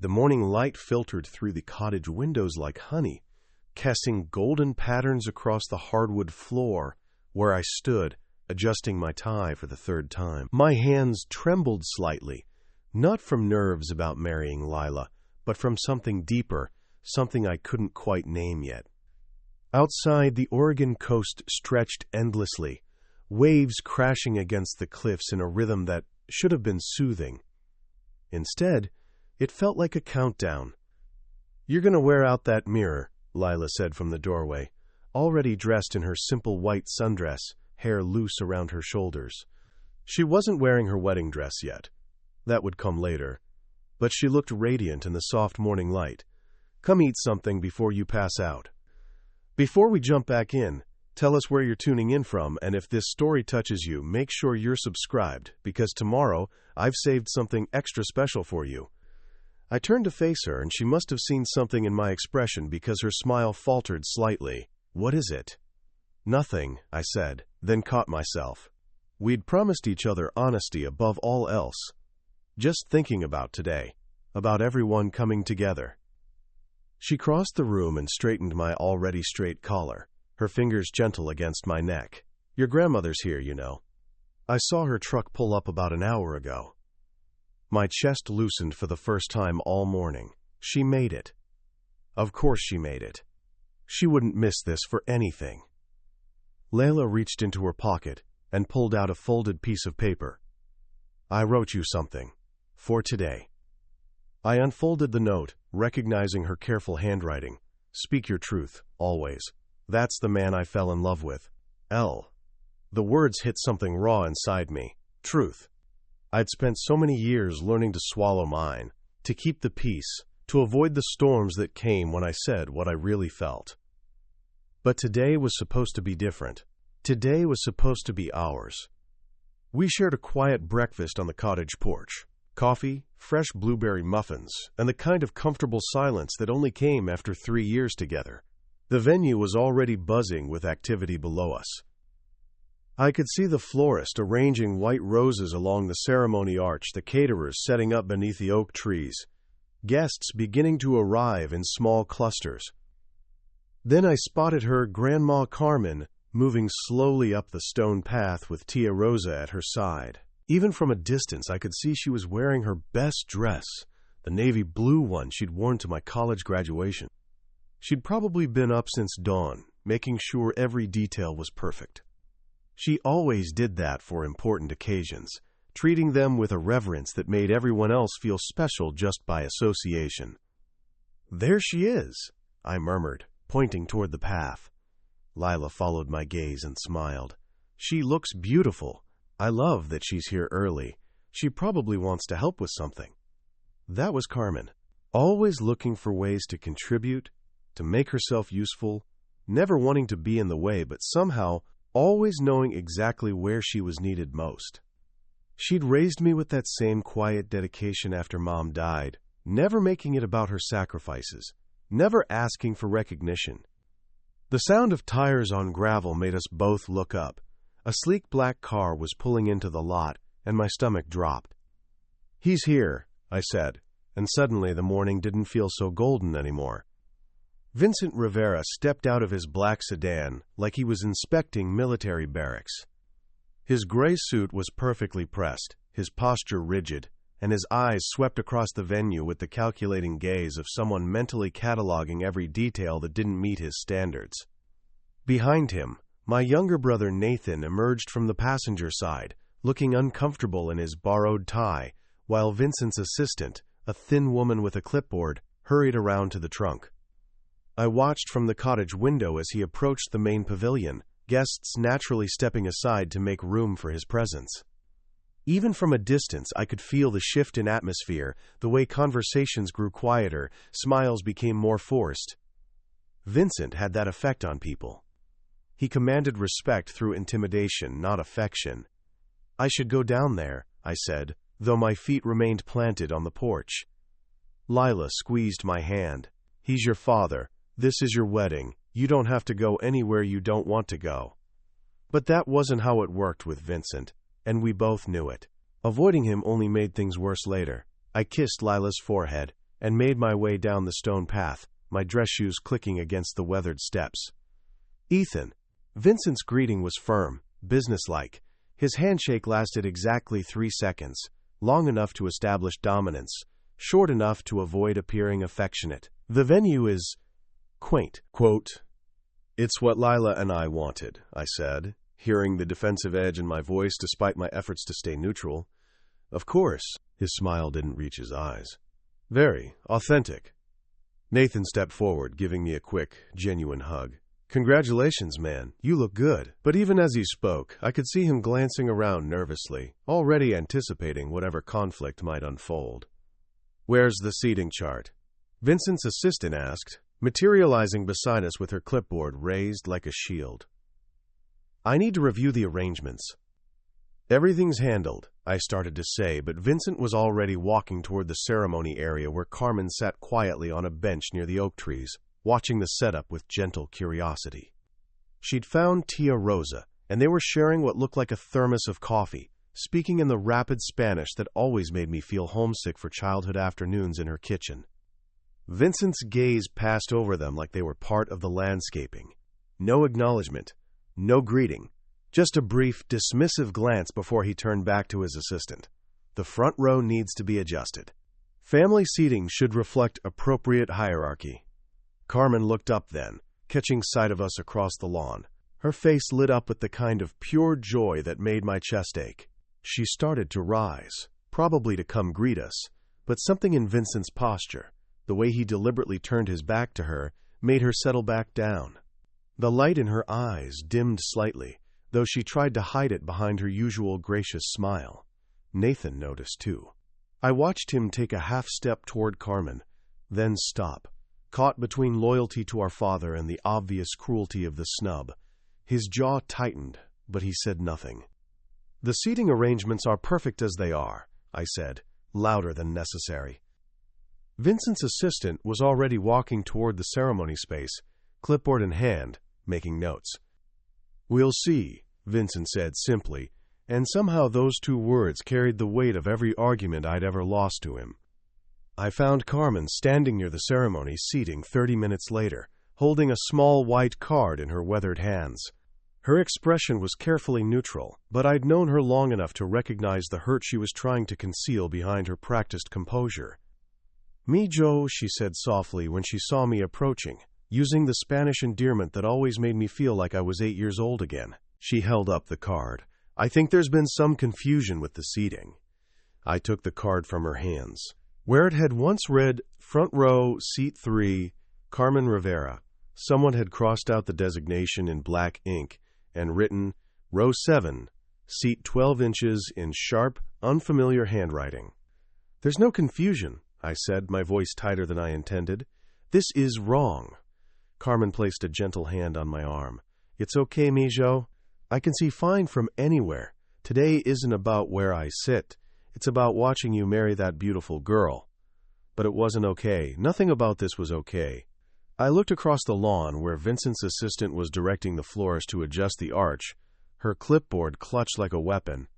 The morning light filtered through the cottage windows like honey, casting golden patterns across the hardwood floor where I stood, adjusting my tie for the third time. My hands trembled slightly, not from nerves about marrying Lila, but from something deeper, something I couldn't quite name yet. Outside, the Oregon coast stretched endlessly, waves crashing against the cliffs in a rhythm that should have been soothing. Instead, it felt like a countdown. "You're going to wear out that mirror," Lila said from the doorway, already dressed in her simple white sundress, hair loose around her shoulders. She wasn't wearing her wedding dress yet. That would come later. But she looked radiant in the soft morning light. "Come eat something before you pass out." Before we jump back in, tell us where you're tuning in from, and if this story touches you, make sure you're subscribed, because tomorrow I've saved something extra special for you. I turned to face her, and she must have seen something in my expression because her smile faltered slightly. "What is it?" "Nothing," I said, then caught myself. We'd promised each other honesty above all else. Just thinking about today, about everyone coming together. She crossed the room and straightened my already straight collar, her fingers gentle against my neck. "Your grandmother's here, you know. I saw her truck pull up about an hour ago." My chest loosened for the first time all morning. She made it. Of course she made it. She wouldn't miss this for anything. Lila reached into her pocket and pulled out a folded piece of paper. "I wrote you something. For today." I unfolded the note, recognizing her careful handwriting. "Speak your truth, always. That's the man I fell in love with. L." The words hit something raw inside me. Truth. I'd spent so many years learning to swallow mine, to keep the peace, to avoid the storms that came when I said what I really felt. But today was supposed to be different. Today was supposed to be ours. We shared a quiet breakfast on the cottage porch. Coffee, fresh blueberry muffins, and the kind of comfortable silence that only came after 3 years together. The venue was already buzzing with activity below us. I could see the florist arranging white roses along the ceremony arch, the caterers setting up beneath the oak trees, guests beginning to arrive in small clusters. Then I spotted her Grandma Carmen moving slowly up the stone path with Tia Rosa at her side. Even from a distance, I could see she was wearing her best dress, the navy blue one she'd worn to my college graduation. She'd probably been up since dawn, making sure every detail was perfect. She always did that for important occasions, treating them with a reverence that made everyone else feel special just by association. "There she is," I murmured, pointing toward the path. Lila followed my gaze and smiled. "She looks beautiful. I love that she's here early. She probably wants to help with something." That was Carmen, always looking for ways to contribute, to make herself useful, never wanting to be in the way, but somehow always knowing exactly where she was needed most. She'd raised me with that same quiet dedication after Mom died, never making it about her sacrifices, never asking for recognition. The sound of tires on gravel made us both look up. A sleek black car was pulling into the lot, and my stomach dropped. "He's here," I said, and suddenly the morning didn't feel so golden anymore. Vincent Rivera stepped out of his black sedan like he was inspecting military barracks. His gray suit was perfectly pressed, his posture rigid, and his eyes swept across the venue with the calculating gaze of someone mentally cataloging every detail that didn't meet his standards. Behind him, my younger brother Nathan emerged from the passenger side, looking uncomfortable in his borrowed tie, while Vincent's assistant, a thin woman with a clipboard, hurried around to the trunk. I watched from the cottage window as he approached the main pavilion, guests naturally stepping aside to make room for his presence. Even from a distance, I could feel the shift in atmosphere, the way conversations grew quieter, smiles became more forced. Vincent had that effect on people. He commanded respect through intimidation, not affection. "I should go down there," I said, though my feet remained planted on the porch. Lila squeezed my hand. "He's your father. This is your wedding. You don't have to go anywhere you don't want to go." But that wasn't how it worked with Vincent, and we both knew it. Avoiding him only made things worse later. I kissed Lila's forehead, and made my way down the stone path, my dress shoes clicking against the weathered steps. "Ethan." Vincent's greeting was firm, businesslike. His handshake lasted exactly 3 seconds, long enough to establish dominance, short enough to avoid appearing affectionate. "The venue is quaint." Quote, "It's what Lila and I wanted," I said, hearing the defensive edge in my voice despite my efforts to stay neutral. "Of course." His smile didn't reach his eyes. "Very authentic." Nathan stepped forward, giving me a quick, genuine hug. "Congratulations, man. You look good." But even as he spoke, I could see him glancing around nervously, already anticipating whatever conflict might unfold. "Where's the seating chart?" Vincent's assistant asked, materializing beside us with her clipboard raised like a shield. "I need to review the arrangements." "Everything's handled," I started to say, but Vincent was already walking toward the ceremony area where Carmen sat quietly on a bench near the oak trees, watching the setup with gentle curiosity. She'd found Tia Rosa, and they were sharing what looked like a thermos of coffee, speaking in the rapid Spanish that always made me feel homesick for childhood afternoons in her kitchen. Vincent's gaze passed over them like they were part of the landscaping. No acknowledgement, no greeting, just a brief, dismissive glance before he turned back to his assistant. "The front row needs to be adjusted. Family seating should reflect appropriate hierarchy." Carmen looked up then, catching sight of us across the lawn. Her face lit up with the kind of pure joy that made my chest ache. She started to rise, probably to come greet us, but something in Vincent's posture, the way he deliberately turned his back to her, made her settle back down. The light in her eyes dimmed slightly, though she tried to hide it behind her usual gracious smile. Nathan noticed too. I watched him take a half-step toward Carmen, then stop, caught between loyalty to our father and the obvious cruelty of the snub. His jaw tightened, but he said nothing. "The seating arrangements are perfect as they are," I said, louder than necessary. Vincent's assistant was already walking toward the ceremony space, clipboard in hand, making notes. "We'll see," Vincent said simply, and somehow those 2 words carried the weight of every argument I'd ever lost to him. I found Carmen standing near the ceremony seating 30 minutes later, holding a small white card in her weathered hands. Her expression was carefully neutral, but I'd known her long enough to recognize the hurt she was trying to conceal behind her practiced composure. "Mi Joe," she said softly when she saw me approaching, using the Spanish endearment that always made me feel like I was 8 years old again. She held up the card. "I think there's been some confusion with the seating." I took the card from her hands. Where it had once read, "Front row, seat 3, Carmen Rivera," someone had crossed out the designation in black ink and written, "Row 7, seat 12 inches," in sharp, unfamiliar handwriting. "There's no confusion," I said, my voice tighter than I intended. "This is wrong." Carmen placed a gentle hand on my arm. "It's okay, Mijo. I can see fine from anywhere. Today isn't about where I sit. It's about watching you marry that beautiful girl." But it wasn't okay. Nothing about this was okay. I looked across the lawn where Vincent's assistant was directing the florist to adjust the arch, her clipboard clutched like a weapon.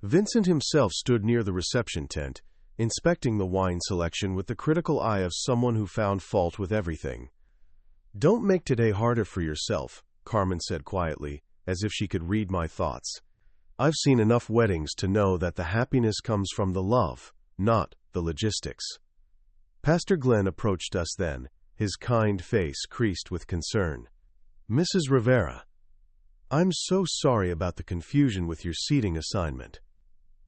Vincent himself stood near the reception tent, inspecting the wine selection with the critical eye of someone who found fault with everything. "Don't make today harder for yourself," Carmen said quietly, as if she could read my thoughts. "I've seen enough weddings to know that the happiness comes from the love, not the logistics." Pastor Glenn approached us then, his kind face creased with concern. "Mrs. Rivera, I'm so sorry about the confusion with your seating assignment.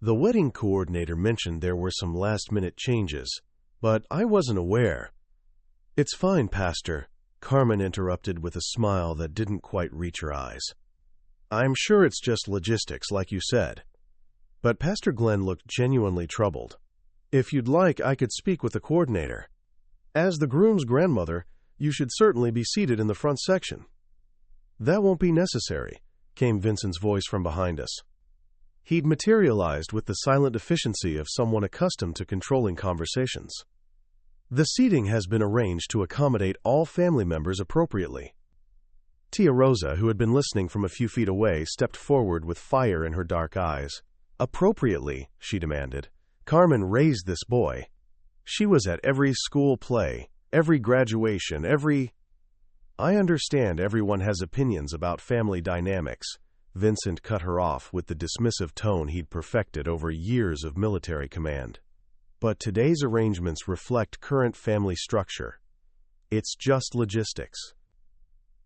The wedding coordinator mentioned there were some last-minute changes, but I wasn't aware." "It's fine, Pastor," Carmen interrupted with a smile that didn't quite reach her eyes. "I'm sure it's just logistics, like you said." But Pastor Glenn looked genuinely troubled. "If you'd like, I could speak with the coordinator. As the groom's grandmother, you should certainly be seated in the front section." "That won't be necessary," came Vincent's voice from behind us. He'd materialized with the silent efficiency of someone accustomed to controlling conversations. "The seating has been arranged to accommodate all family members appropriately." Tia Rosa, who had been listening from a few feet away, stepped forward with fire in her dark eyes. "Appropriately," she demanded. "Carmen raised this boy." She was at every school play, every graduation, I understand everyone has opinions about family dynamics. Vincent cut her off with the dismissive tone he'd perfected over years of military command. But today's arrangements reflect current family structure. It's just logistics.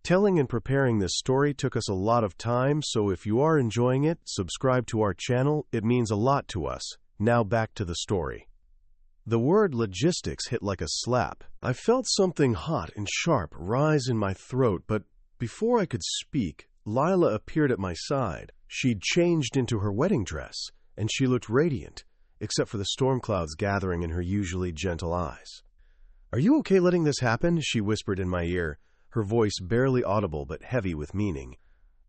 Telling and preparing this story took us a lot of time, so if you are enjoying it, subscribe to our channel. It means a lot to us. Now back to the story. The word logistics hit like a slap. I felt something hot and sharp rise in my throat, but before I could speak, Lila appeared at my side. She'd changed into her wedding dress, and she looked radiant, except for the storm clouds gathering in her usually gentle eyes. "Are you okay letting this happen?" she whispered in my ear, her voice barely audible but heavy with meaning.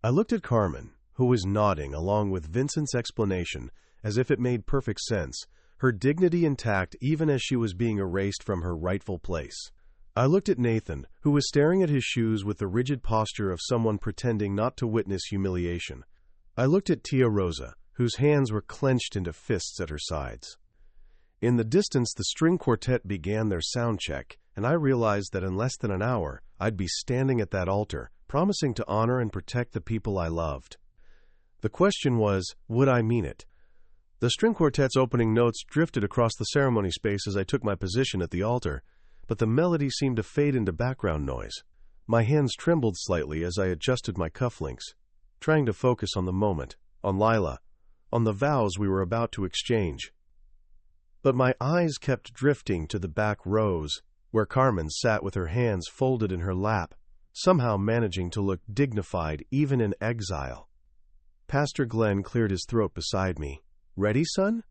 I looked at Carmen, who was nodding along with Vincent's explanation as if it made perfect sense, her dignity intact even as she was being erased from her rightful place. I looked at Nathan, who was staring at his shoes with the rigid posture of someone pretending not to witness humiliation. I looked at Tia Rosa, whose hands were clenched into fists at her sides. In the distance, the string quartet began their sound check, and I realized that in less than an hour, I'd be standing at that altar, promising to honor and protect the people I loved. The question was, would I mean it? The string quartet's opening notes drifted across the ceremony space as I took my position at the altar, but the melody seemed to fade into background noise. My hands trembled slightly as I adjusted my cufflinks, trying to focus on the moment, on Lila, on the vows we were about to exchange. But my eyes kept drifting to the back rows, where Carmen sat with her hands folded in her lap, somehow managing to look dignified even in exile. Pastor Glenn cleared his throat beside me. "Ready, son?"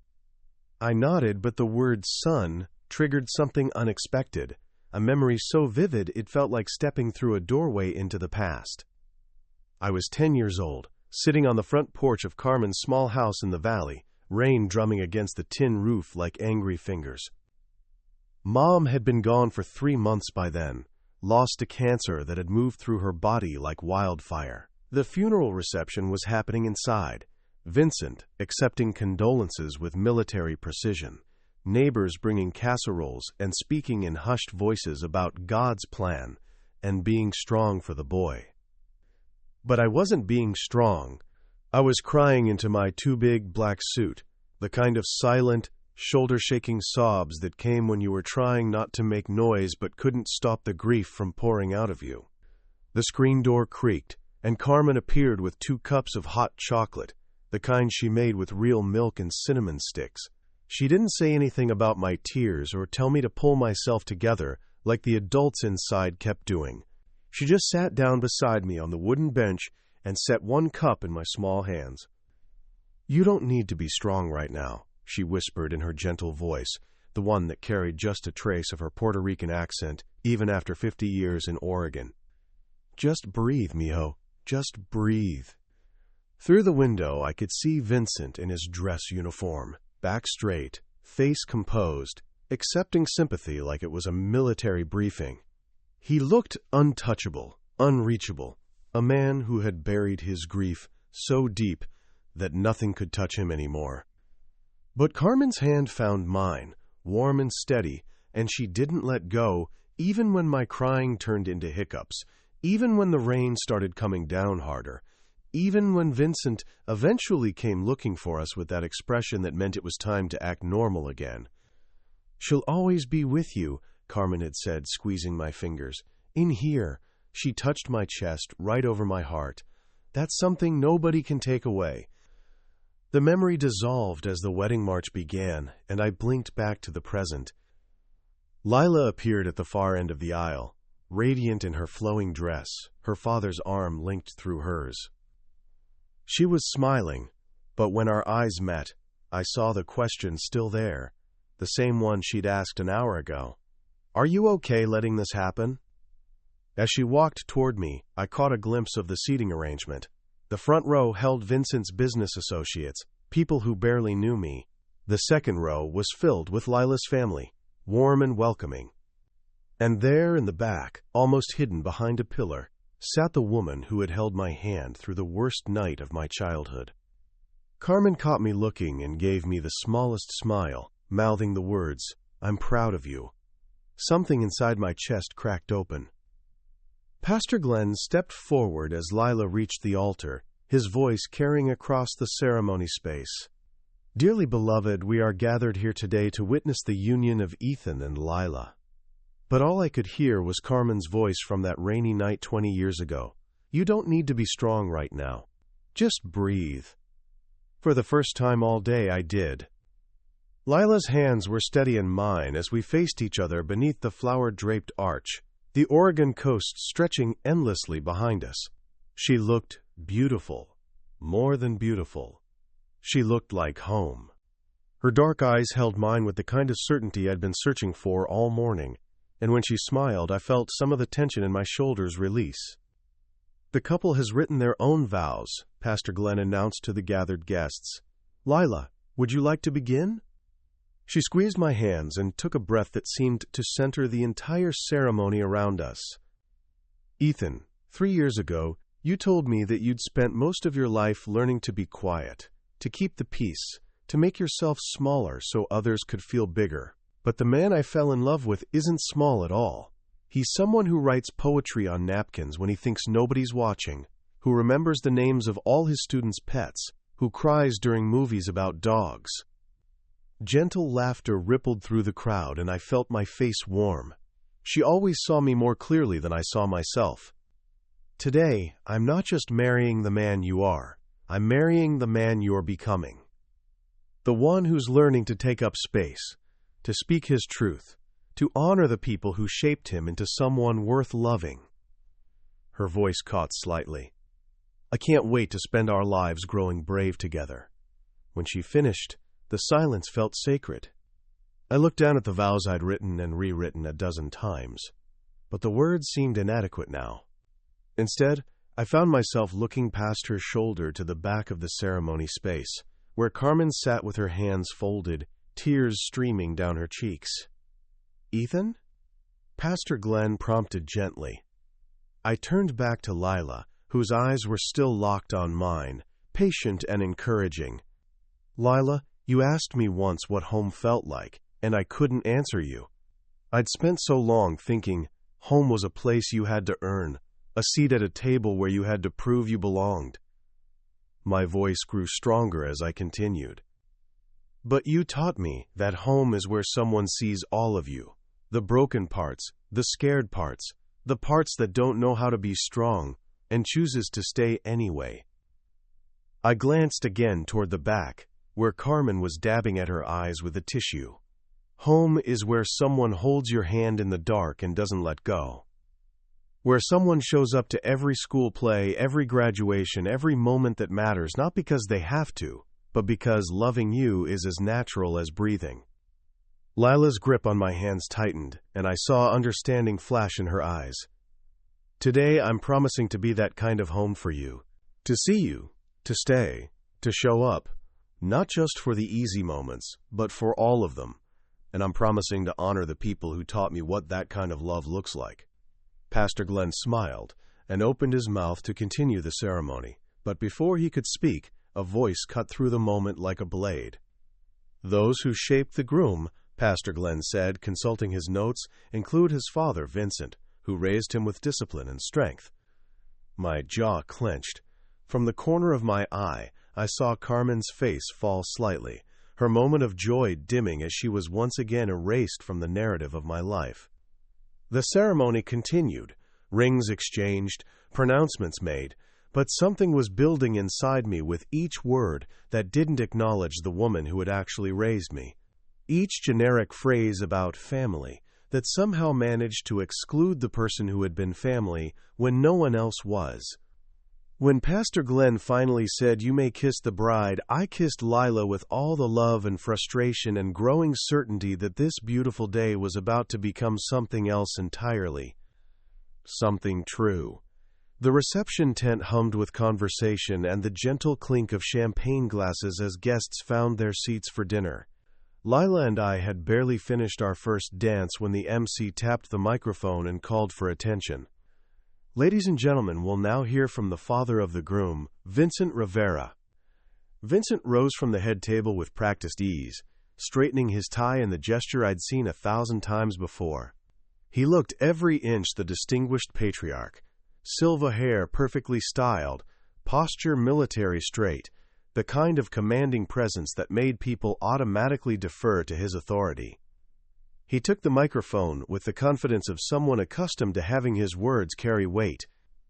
I nodded, but the word son triggered something unexpected, a memory so vivid it felt like stepping through a doorway into the past. I was 10 years old, sitting on the front porch of Carmen's small house in the valley, rain drumming against the tin roof like angry fingers. Mom had been gone for 3 months by then, lost to cancer that had moved through her body like wildfire. The funeral reception was happening inside, Vincent accepting condolences with military precision, neighbors bringing casseroles and speaking in hushed voices about God's plan and being strong for the boy. But I wasn't being strong. I was crying into my too big black suit, the kind of silent, shoulder-shaking sobs that came when you were trying not to make noise but couldn't stop the grief from pouring out of you. The screen door creaked, and Carmen appeared with 2 cups of hot chocolate, the kind she made with real milk and cinnamon sticks. She didn't say anything about my tears or tell me to pull myself together like the adults inside kept doing. She just sat down beside me on the wooden bench and set 1 cup in my small hands. "You don't need to be strong right now," she whispered in her gentle voice, the one that carried just a trace of her Puerto Rican accent even after 50 years in Oregon. "Just breathe, mijo. Just breathe." Through the window, I could see Vincent in his dress uniform, back straight, face composed, accepting sympathy like it was a military briefing. He looked untouchable, unreachable, a man who had buried his grief so deep that nothing could touch him anymore. But Carmen's hand found mine, warm and steady, and she didn't let go, even when my crying turned into hiccups, even when the rain started coming down harder, even when Vincent eventually came looking for us with that expression that meant it was time to act normal again. "She'll always be with you," Carmen had said, squeezing my fingers. "In here." She touched my chest, right over my heart. "That's something nobody can take away." The memory dissolved as the wedding march began, and I blinked back to the present. Lila appeared at the far end of the aisle, radiant in her flowing dress, her father's arm linked through hers. She was smiling, but when our eyes met, I saw the question still there, the same one she'd asked an hour ago. "Are you okay letting this happen?" As she walked toward me, I caught a glimpse of the seating arrangement. The front row held Vincent's business associates, people who barely knew me. The second row was filled with Lila's family, warm and welcoming. And there in the back, almost hidden behind a pillar, sat the woman who had held my hand through the worst night of my childhood. Carmen caught me looking and gave me the smallest smile, mouthing the words, I'm proud of you." Something inside my chest cracked open. Pastor Glenn stepped forward as Lila reached the altar, his voice carrying across the ceremony space. "Dearly beloved, we are gathered here today to witness the union of Ethan and Lila." But all I could hear was Carmen's voice from that rainy night 20 years ago. "You don't need to be strong right now. Just breathe." For the first time all day, I did. Lila's hands were steady in mine as we faced each other beneath the flower-draped arch, the Oregon coast stretching endlessly behind us. She looked beautiful, more than beautiful. She looked like home. Her dark eyes held mine with the kind of certainty I'd been searching for all morning, and when she smiled, I felt some of the tension in my shoulders release. "The couple has written their own vows," Pastor Glenn announced to the gathered guests. "Lila, would you like to begin?" She squeezed my hands and took a breath that seemed to center the entire ceremony around us. "Ethan, 3 years ago, you told me that you'd spent most of your life learning to be quiet, to keep the peace, to make yourself smaller so others could feel bigger. But the man I fell in love with isn't small at all. He's someone who writes poetry on napkins when he thinks nobody's watching, who remembers the names of all his students' pets, who cries during movies about dogs." Gentle laughter rippled through the crowd, and I felt my face warm. She always saw me more clearly than I saw myself. "Today, I'm not just marrying the man you are. I'm marrying the man you're becoming. The one who's learning to take up space, to speak his truth, to honor the people who shaped him into someone worth loving." Her voice caught slightly. "I can't wait to spend our lives growing brave together." When she finished, the silence felt sacred. I looked down at the vows I'd written and rewritten a dozen times, but the words seemed inadequate now. Instead, I found myself looking past her shoulder to the back of the ceremony space, where Carmen sat with her hands folded, tears streaming down her cheeks. "Ethan?" Pastor Glenn prompted gently. I turned back to Lila, whose eyes were still locked on mine, patient and encouraging. "Lila, you asked me once what home felt like, and I couldn't answer you. I'd spent so long thinking home was a place you had to earn, a seat at a table where you had to prove you belonged." My voice grew stronger as I continued. "But you taught me that home is where someone sees all of you, the broken parts, the scared parts, the parts that don't know how to be strong, and chooses to stay anyway." I glanced again toward the back, where Carmen was dabbing at her eyes with a tissue. "Home is where someone holds your hand in the dark and doesn't let go. Where someone shows up to every school play, every graduation, every moment that matters, not because they have to, but because loving you is as natural as breathing." Lila's grip on my hands tightened, and I saw understanding flash in her eyes. "Today I'm promising to be that kind of home for you, to see you, to stay, to show up. Not just for the easy moments, but for all of them. And I'm promising to honor the people who taught me what that kind of love looks like." Pastor Glenn smiled and opened his mouth to continue the ceremony, but before he could speak, a voice cut through the moment like a blade. "Those who shaped the groom," Pastor Glenn said, consulting his notes, "include his father, Vincent, who raised him with discipline and strength." My jaw clenched. From the corner of my eye, I saw Carmen's face fall slightly, her moment of joy dimming as she was once again erased from the narrative of my life. The ceremony continued, rings exchanged, pronouncements made, but something was building inside me with each word that didn't acknowledge the woman who had actually raised me. Each generic phrase about family that somehow managed to exclude the person who had been family when no one else was. When Pastor Glenn finally said, "You may kiss the bride," I kissed Lila with all the love and frustration and growing certainty that this beautiful day was about to become something else entirely. Something true. The reception tent hummed with conversation and the gentle clink of champagne glasses as guests found their seats for dinner. Lila and I had barely finished our first dance when the MC tapped the microphone and called for attention. "Ladies and gentlemen, we'll now hear from the father of the groom, Vincent Rivera." Vincent rose from the head table with practiced ease, straightening his tie in the gesture I'd seen 1,000 times before. He looked every inch the distinguished patriarch. Silver hair perfectly styled, posture military straight, the kind of commanding presence that made people automatically defer to his authority. He took the microphone with the confidence of someone accustomed to having his words carry weight.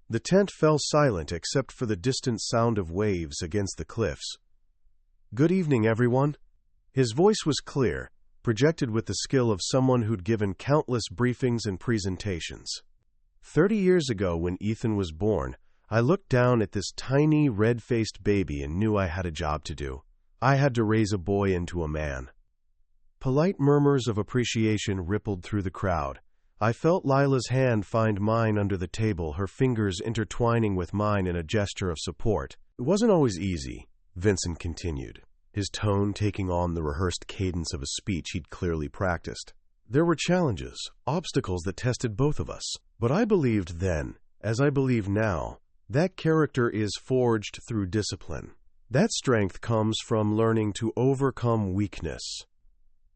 The tent fell silent except for the distant sound of waves against the cliffs. "Good evening, everyone." His voice was clear, projected with the skill of someone who'd given countless briefings and presentations. 30 years ago, when Ethan was born, I looked down at this tiny, red-faced baby and knew I had a job to do. I had to raise a boy into a man. Polite murmurs of appreciation rippled through the crowd. I felt Lila's hand find mine under the table, her fingers intertwining with mine in a gesture of support. "It wasn't always easy," Vincent continued, his tone taking on the rehearsed cadence of a speech he'd clearly practiced. "There were challenges, obstacles that tested both of us. But I believed then, as I believe now, that character is forged through discipline. That strength comes from learning to overcome weakness."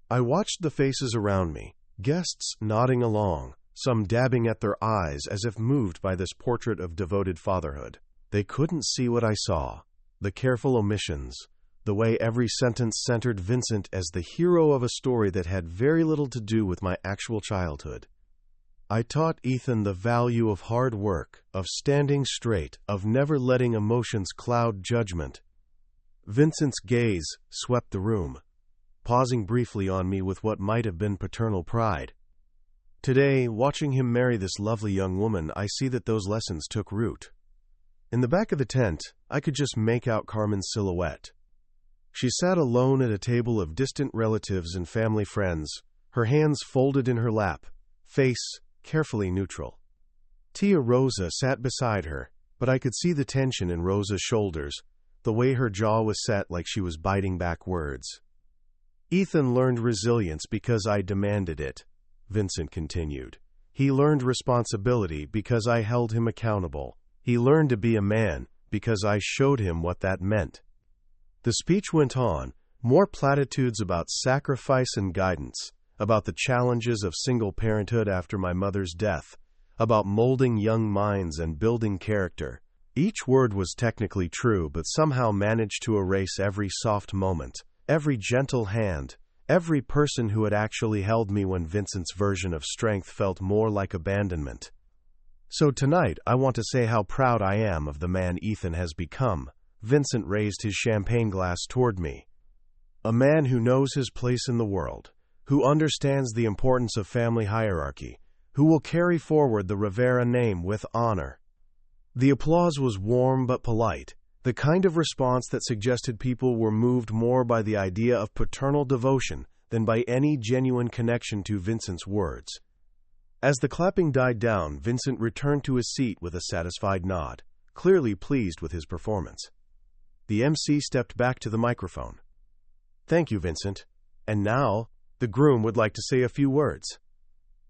I watched the faces around me, guests nodding along, some dabbing at their eyes as if moved by this portrait of devoted fatherhood. They couldn't see what I saw, the careful omissions, the way every sentence centered Vincent as the hero of a story that had very little to do with my actual childhood. I taught Ethan the value of hard work, of standing straight, of never letting emotions cloud judgment. Vincent's gaze swept the room, pausing briefly on me with what might have been paternal pride. Today, watching him marry this lovely young woman, I see that those lessons took root. In the back of the tent, I could just make out Carmen's silhouette. She sat alone at a table of distant relatives and family friends, her hands folded in her lap, face carefully neutral. Tia Rosa sat beside her, but I could see the tension in Rosa's shoulders, the way her jaw was set like she was biting back words. "Ethan learned resilience because I demanded it," Vincent continued. "He learned responsibility because I held him accountable. He learned to be a man because I showed him what that meant." The speech went on, more platitudes about sacrifice and guidance, about the challenges of single parenthood after my mother's death, about molding young minds and building character. Each word was technically true, but somehow managed to erase every soft moment, every gentle hand, every person who had actually held me when Vincent's version of strength felt more like abandonment. "So tonight, I want to say how proud I am of the man Ethan has become." Vincent raised his champagne glass toward me. "A man who knows his place in the world, who understands the importance of family hierarchy, who will carry forward the Rivera name with honor." The applause was warm but polite, the kind of response that suggested people were moved more by the idea of paternal devotion than by any genuine connection to Vincent's words. As the clapping died down, Vincent returned to his seat with a satisfied nod, clearly pleased with his performance. The MC stepped back to the microphone. "Thank you, Vincent. And now, the groom would like to say a few words."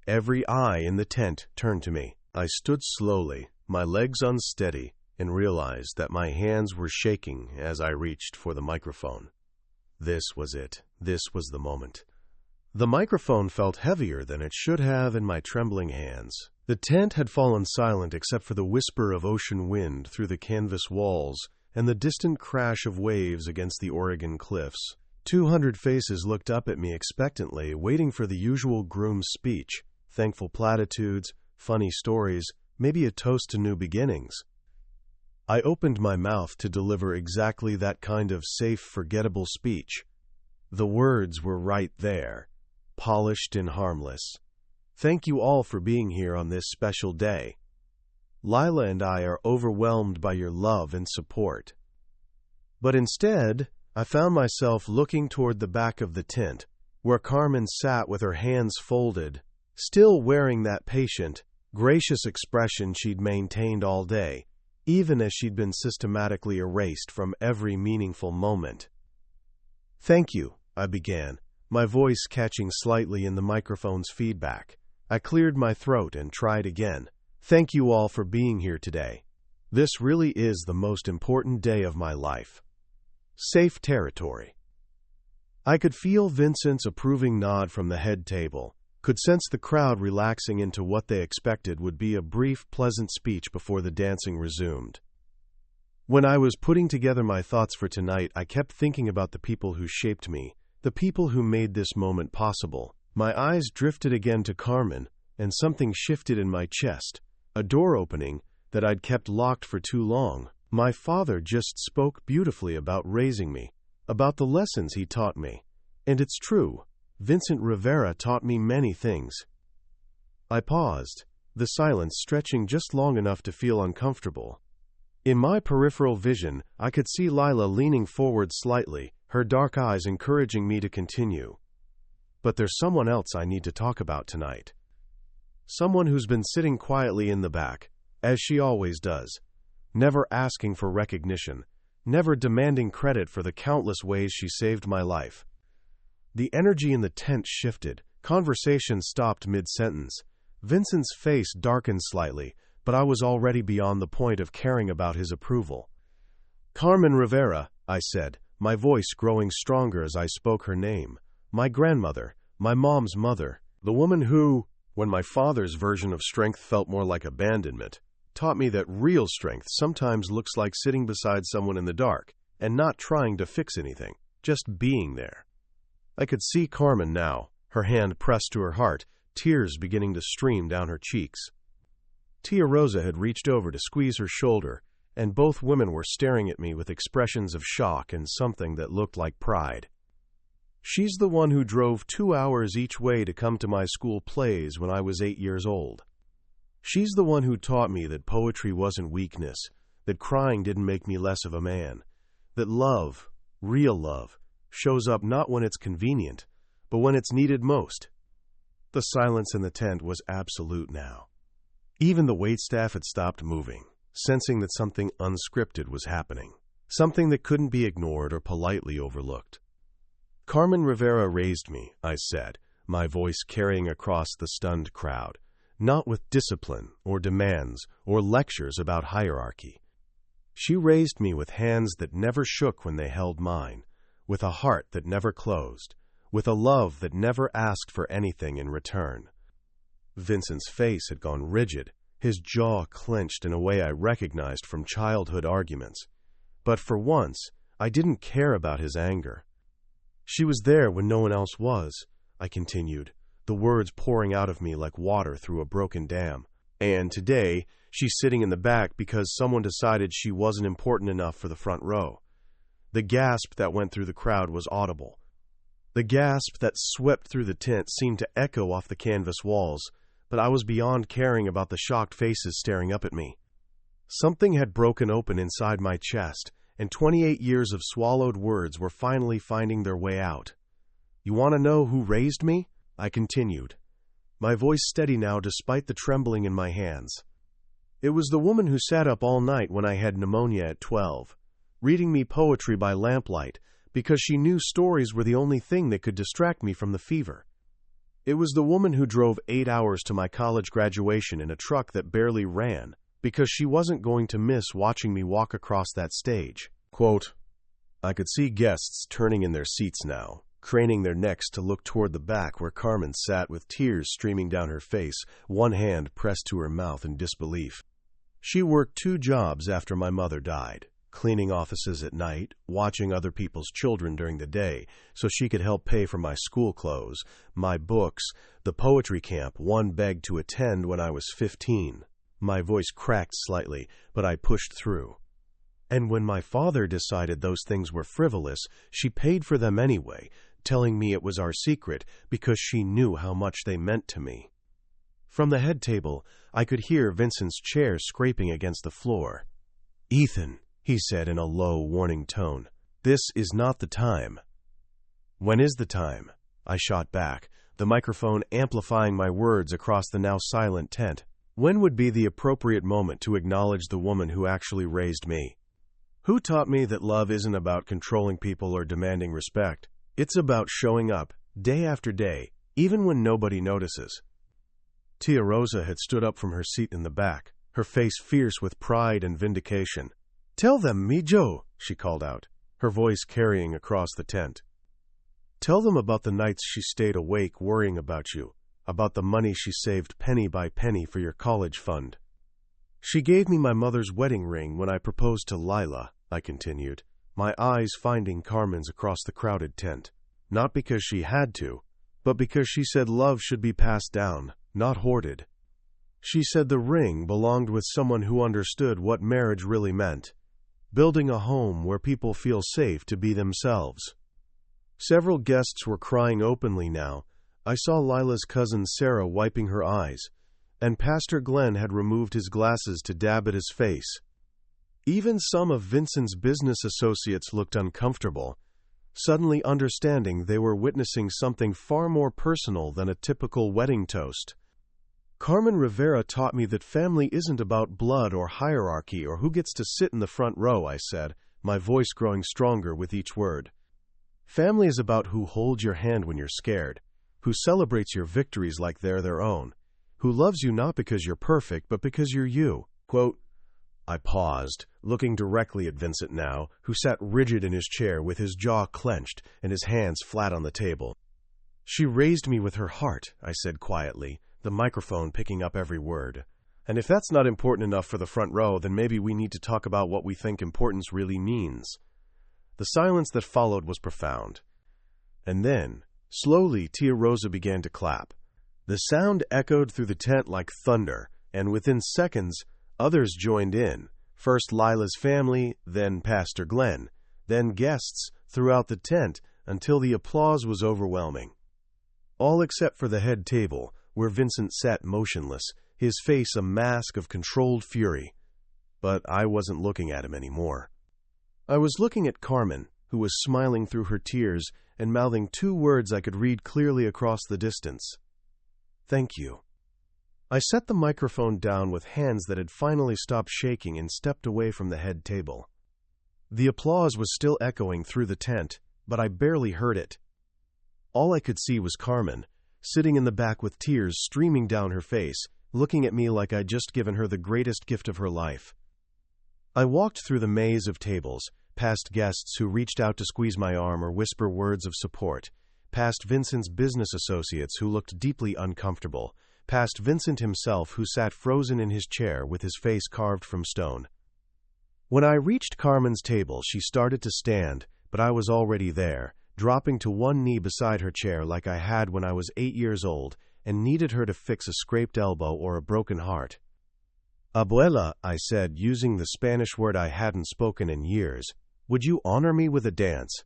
Every eye in the tent turned to me. I stood slowly, my legs unsteady, and realized that my hands were shaking as I reached for the microphone. This was it. This was the moment. The microphone felt heavier than it should have in my trembling hands. The tent had fallen silent except for the whisper of ocean wind through the canvas walls and the distant crash of waves against the Oregon cliffs. 200 faces looked up at me expectantly, waiting for the usual groom's speech, thankful platitudes, funny stories, maybe a toast to new beginnings. I opened my mouth to deliver exactly that kind of safe, forgettable speech. The words were right there, polished and harmless. "Thank you all for being here on this special day. Lila and I are overwhelmed by your love and support." But instead, I found myself looking toward the back of the tent, where Carmen sat with her hands folded, still wearing that patient, gracious expression she'd maintained all day, even as she'd been systematically erased from every meaningful moment. "Thank you," I began, my voice catching slightly in the microphone's feedback. I cleared my throat and tried again. "Thank you all for being here today. This really is the most important day of my life." Safe territory. I could feel Vincent's approving nod from the head table, could sense the crowd relaxing into what they expected would be a brief, pleasant speech before the dancing resumed. When I was putting together my thoughts for tonight, I kept thinking about the people who shaped me, the people who made this moment possible. My eyes drifted again to Carmen, and something shifted in my chest, a door opening that I'd kept locked for too long. My father just spoke beautifully about raising me, about the lessons he taught me. And it's true, Vincent Rivera taught me many things. I paused, the silence stretching just long enough to feel uncomfortable. In my peripheral vision, I could see Lila leaning forward slightly, her dark eyes encouraging me to continue. But there's someone else I need to talk about tonight. Someone who's been sitting quietly in the back, as she always does, never asking for recognition, never demanding credit for the countless ways she saved my life. The energy in the tent shifted. Conversation stopped mid-sentence. Vincent's face darkened slightly, but I was already beyond the point of caring about his approval. "Carmen Rivera," I said, my voice growing stronger as I spoke her name. "My grandmother, my mom's mother, the woman who, when my father's version of strength felt more like abandonment, taught me that real strength sometimes looks like sitting beside someone in the dark and not trying to fix anything, just being there." I could see Carmen now, her hand pressed to her heart, tears beginning to stream down her cheeks. Tia Rosa had reached over to squeeze her shoulder, and both women were staring at me with expressions of shock and something that looked like pride. "She's the one who drove 2 hours each way to come to my school plays when I was 8 years old. She's the one who taught me that poetry wasn't weakness, that crying didn't make me less of a man, that love, real love, shows up not when it's convenient, but when it's needed most." The silence in the tent was absolute now. Even the waitstaff had stopped moving, sensing that something unscripted was happening, something that couldn't be ignored or politely overlooked. "Carmen Rivera raised me," I said, my voice carrying across the stunned crowd, "not with discipline or demands or lectures about hierarchy. She raised me with hands that never shook when they held mine, with a heart that never closed, with a love that never asked for anything in return." Vincent's face had gone rigid, his jaw clenched in a way I recognized from childhood arguments. But for once, I didn't care about his anger. "She was there when no one else was," I continued, the words pouring out of me like water through a broken dam. "And today, she's sitting in the back because someone decided she wasn't important enough for the front row." The gasp that went through the crowd was audible. The gasp that swept through the tent seemed to echo off the canvas walls, but I was beyond caring about the shocked faces staring up at me. Something had broken open inside my chest, and 28 years of swallowed words were finally finding their way out. "You want to know who raised me?" I continued, my voice steady now despite the trembling in my hands. "It was the woman who sat up all night when I had pneumonia at 12, reading me poetry by lamplight because she knew stories were the only thing that could distract me from the fever. It was the woman who drove 8 hours to my college graduation in a truck that barely ran because she wasn't going to miss watching me walk across that stage." Quote, I could see guests turning in their seats now, craning their necks to look toward the back where Carmen sat with tears streaming down her face, one hand pressed to her mouth in disbelief. She worked 2 jobs after my mother died, cleaning offices at night, watching other people's children during the day, so she could help pay for my school clothes, my books, the poetry camp one begged to attend when I was 15. My voice cracked slightly, but I pushed through. "And when my father decided those things were frivolous, she paid for them anyway, telling me it was our secret because she knew how much they meant to me." From the head table, I could hear Vincent's chair scraping against the floor. "Ethan," he said in a low, warning tone, "this is not the time." "When is the time?" I shot back, the microphone amplifying my words across the now silent tent. When would be the appropriate moment to acknowledge the woman who actually raised me? Who taught me that love isn't about controlling people or demanding respect? It's about showing up, day after day, even when nobody notices. Tia Rosa had stood up from her seat in the back, her face fierce with pride and vindication. "Tell them, me Joe," she called out, her voice carrying across the tent. Tell them about the nights she stayed awake worrying about you, about the money she saved penny by penny for your college fund. She gave me my mother's wedding ring when I proposed to Lila, I continued, my eyes finding Carmen's across the crowded tent. Not because she had to, but because she said love should be passed down, not hoarded. She said the ring belonged with someone who understood what marriage really meant, building a home where people feel safe to be themselves. Several guests were crying openly now. I saw Lila's cousin Sarah wiping her eyes, and Pastor Glenn had removed his glasses to dab at his face. Even some of Vincent's business associates looked uncomfortable, suddenly understanding they were witnessing something far more personal than a typical wedding toast. Carmen Rivera taught me that family isn't about blood or hierarchy or who gets to sit in the front row, I said, my voice growing stronger with each word. Family is about who holds your hand when you're scared, who celebrates your victories like they're their own, who loves you not because you're perfect, but because you're you. Quote, I paused, looking directly at Vincent now, who sat rigid in his chair with his jaw clenched and his hands flat on the table. She raised me with her heart, I said quietly, the microphone picking up every word. And if that's not important enough for the front row, then maybe we need to talk about what we think importance really means. The silence that followed was profound. And then, slowly, Tia Rosa began to clap. The sound echoed through the tent like thunder, and within seconds, others joined in, first Lila's family, then Pastor Glenn, then guests throughout the tent until the applause was overwhelming. All except for the head table, where Vincent sat motionless, his face a mask of controlled fury. But I wasn't looking at him anymore. I was looking at Carmen, who was smiling through her tears and mouthing two words I could read clearly across the distance. Thank you. I set the microphone down with hands that had finally stopped shaking and stepped away from the head table. The applause was still echoing through the tent, but I barely heard it. All I could see was Carmen, sitting in the back with tears streaming down her face, looking at me like I'd just given her the greatest gift of her life. I walked through the maze of tables, past guests who reached out to squeeze my arm or whisper words of support, past Vincent's business associates who looked deeply uncomfortable, past Vincent himself who sat frozen in his chair with his face carved from stone. When I reached Carmen's table, she started to stand, but I was already there, dropping to one knee beside her chair like I had when I was 8 years old and needed her to fix a scraped elbow or a broken heart. Abuela, I said, using the Spanish word I hadn't spoken in years, would you honor me with a dance?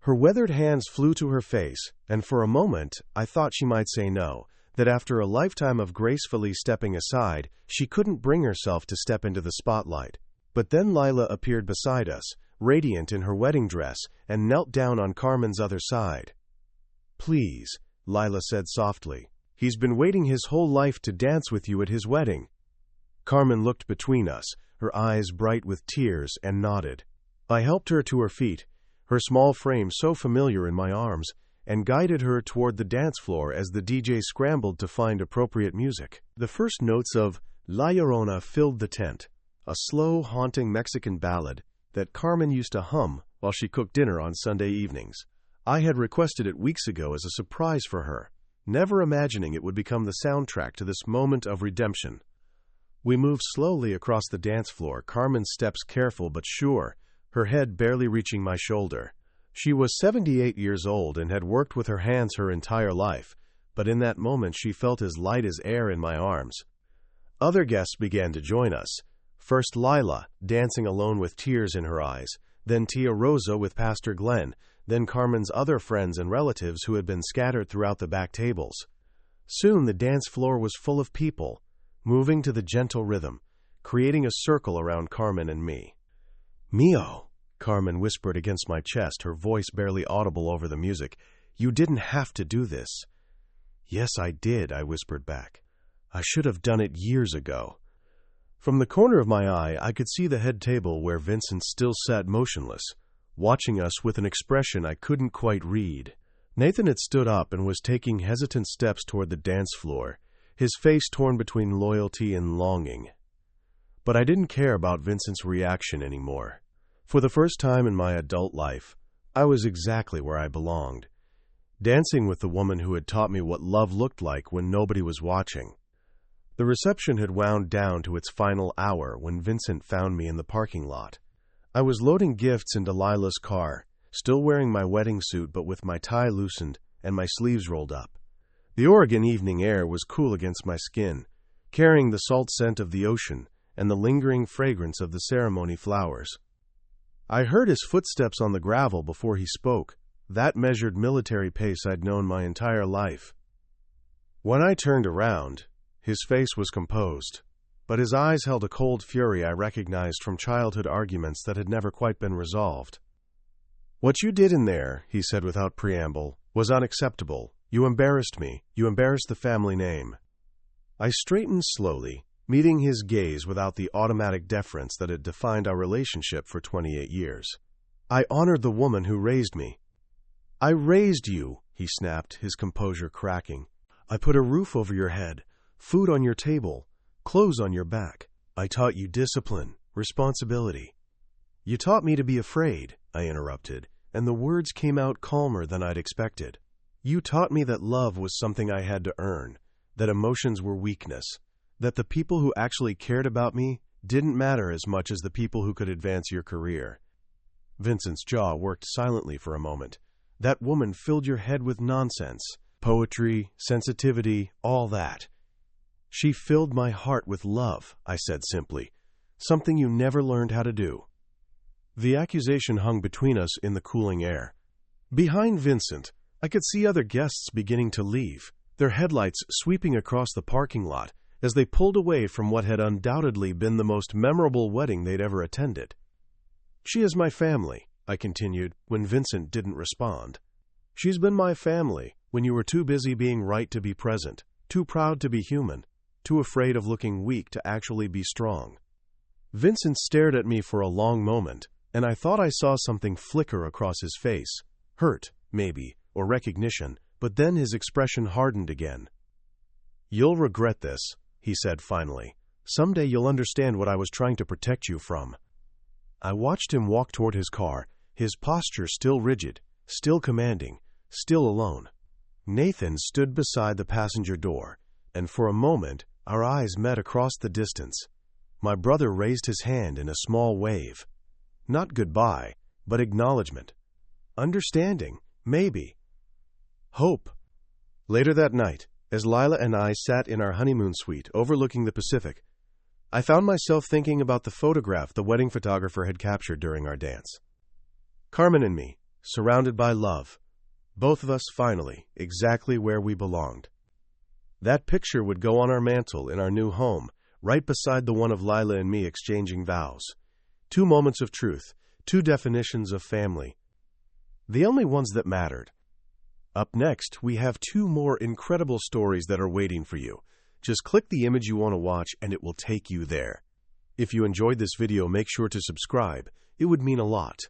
Her weathered hands flew to her face, and for a moment I thought she might say no, that after a lifetime of gracefully stepping aside, she couldn't bring herself to step into the spotlight. But then Lila appeared beside us, radiant in her wedding dress, and knelt down on Carmen's other side. Please, Lila said softly. He's been waiting his whole life to dance with you at his wedding. Carmen looked between us, her eyes bright with tears, and nodded. I helped her to her feet, her small frame so familiar in my arms, and guided her toward the dance floor as the DJ scrambled to find appropriate music. The first notes of La Llorona filled the tent, a slow, haunting Mexican ballad that Carmen used to hum while she cooked dinner on Sunday evenings. I had requested it weeks ago as a surprise for her, never imagining it would become the soundtrack to this moment of redemption. We moved slowly across the dance floor, Carmen's steps careful but sure, her head barely reaching my shoulder. She was 78 years old and had worked with her hands her entire life, but in that moment she felt as light as air in my arms. Other guests began to join us. First Lila, dancing alone with tears in her eyes, then Tia Rosa with Pastor Glenn, then Carmen's other friends and relatives who had been scattered throughout the back tables. Soon the dance floor was full of people, moving to the gentle rhythm, creating a circle around Carmen and me. Mio, Carmen whispered against my chest, her voice barely audible over the music. You didn't have to do this. Yes, I did, I whispered back. I should have done it years ago. From the corner of my eye, I could see the head table where Vincent still sat motionless, watching us with an expression I couldn't quite read. Nathan had stood up and was taking hesitant steps toward the dance floor, his face torn between loyalty and longing. But I didn't care about Vincent's reaction anymore. For the first time in my adult life, I was exactly where I belonged, dancing with the woman who had taught me what love looked like when nobody was watching. The reception had wound down to its final hour when Vincent found me in the parking lot. I was loading gifts into Lila's car, still wearing my wedding suit but with my tie loosened and my sleeves rolled up. The Oregon evening air was cool against my skin, carrying the salt scent of the ocean and the lingering fragrance of the ceremony flowers. I heard his footsteps on the gravel before he spoke, that measured military pace I'd known my entire life. When I turned around, his face was composed, but his eyes held a cold fury I recognized from childhood arguments that had never quite been resolved. "What you did in there," he said without preamble, "was unacceptable. You embarrassed me. You embarrassed the family name." I straightened slowly, meeting his gaze without the automatic deference that had defined our relationship for 28 years. "I honored the woman who raised me." "I raised you," he snapped, his composure cracking. "I put a roof over your head, food on your table, clothes on your back. I taught you discipline, responsibility." "You taught me to be afraid," I interrupted, and the words came out calmer than I'd expected. "You taught me that love was something I had to earn, that emotions were weakness, that the people who actually cared about me didn't matter as much as the people who could advance your career." Vincent's jaw worked silently for a moment. "That woman filled your head with nonsense, poetry, sensitivity, all that." "She filled my heart with love," I said simply, "something you never learned how to do." The accusation hung between us in the cooling air. Behind Vincent, I could see other guests beginning to leave, their headlights sweeping across the parking lot as they pulled away from what had undoubtedly been the most memorable wedding they'd ever attended. "She is my family," I continued when Vincent didn't respond. "She's been my family when you were too busy being right to be present, too proud to be human, too afraid of looking weak to actually be strong." Vincent stared at me for a long moment, and I thought I saw something flicker across his face. Hurt, maybe, or recognition, but then his expression hardened again. "You'll regret this," he said finally. "Someday you'll understand what I was trying to protect you from." I watched him walk toward his car, his posture still rigid, still commanding, still alone. Nathan stood beside the passenger door, and for a moment our eyes met across the distance. My brother raised his hand in a small wave. Not goodbye, but acknowledgement. Understanding, maybe. Hope. Later that night, as Lila and I sat in our honeymoon suite overlooking the Pacific, I found myself thinking about the photograph the wedding photographer had captured during our dance. Carmen and me, surrounded by love. Both of us finally, exactly where we belonged. That picture would go on our mantle in our new home, right beside the one of Lila and me exchanging vows. 2 moments of truth, 2 definitions of family. The only ones that mattered. Up next, we have 2 more incredible stories that are waiting for you. Just click the image you want to watch and it will take you there. If you enjoyed this video, make sure to subscribe. It would mean a lot.